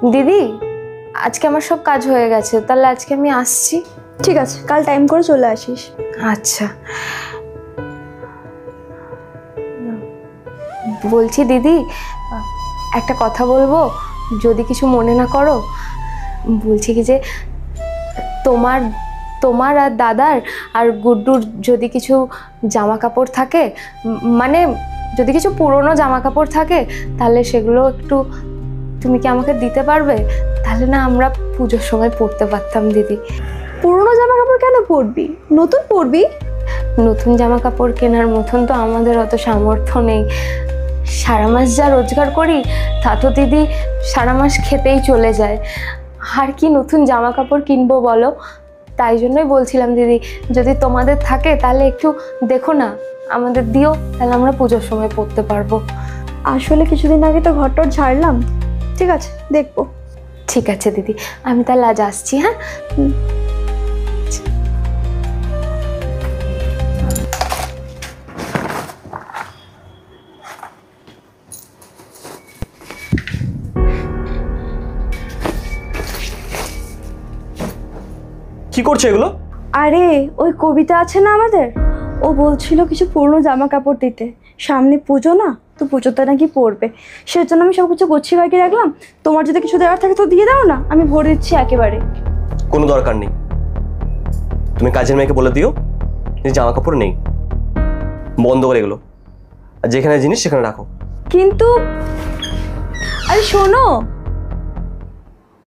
দিদি আজকে আমার সব কাজ হয়ে গেছে, তাহলে আজকে আমি আসছি। ঠিক আছে, কাল টাইম করে চলে আসিস। আচ্ছা, বলছি দিদি একটা কথা বলবো, যদি কিছু মনে না করো। বলছি কি যে তোমার তোমার আর দাদার আর গুড্ডুর যদি কিছু জামা কাপড় থাকে, মানে যদি কিছু পুরনো জামা কাপড় থাকে, তাহলে সেগুলো একটু তুমি কি আমাকে দিতে পারবে? তাহলে না আমরা পুজোর সময় পরতে পারতাম দিদি। পুরনো জামা কাপড় কেন পরবি, নতুন পরবি। নতুন জামা কাপড় কেনার মতন তো আমাদের অত সামর্থ্য নেই। সারা মাস যা রোজগার করি তা তো দিদি সারা মাস খেতেই চলে যায়, আর কি নতুন জামা কাপড় কিনবো বলো? তাই জন্যই বলছিলাম দিদি, যদি তোমাদের থাকে তাহলে একটু দেখো না, আমাদের দিও, তাহলে আমরা পুজোর সময় পরতে পারবো। আসলে কিছুদিন আগে তো ঘরটর ঝাড়লাম, ঠিক আছে দেখবো। ঠিক আছে দিদি, আমি তাহলে আজ আসছি। হ্যাঁ, কি করছে এগুলো? আরে ওই কবিতা আছে না আমাদের, ও বলছিল কিছু পুরনো জামা কাপড় দিতে, সামনে পুজো না, তো পুজোতে নাকি পরবে, সেজন্য আমি সব কিছু গুছিয়ে গাছিয়ে রাখলাম। তোমার যদি কিছু দেওয়ার থাকে তো দিয়ে দাও না, আমি ভরে দিচ্ছি একেবারে। কোনো দরকার নেই, তুমি কাজের মেয়েকে বলে দিও যে জামা কাপড় নেই, বন্ধ করে এগুলো, আর যেখানে জিনিস সেখানে রাখো। কিন্তু আরে শোনো,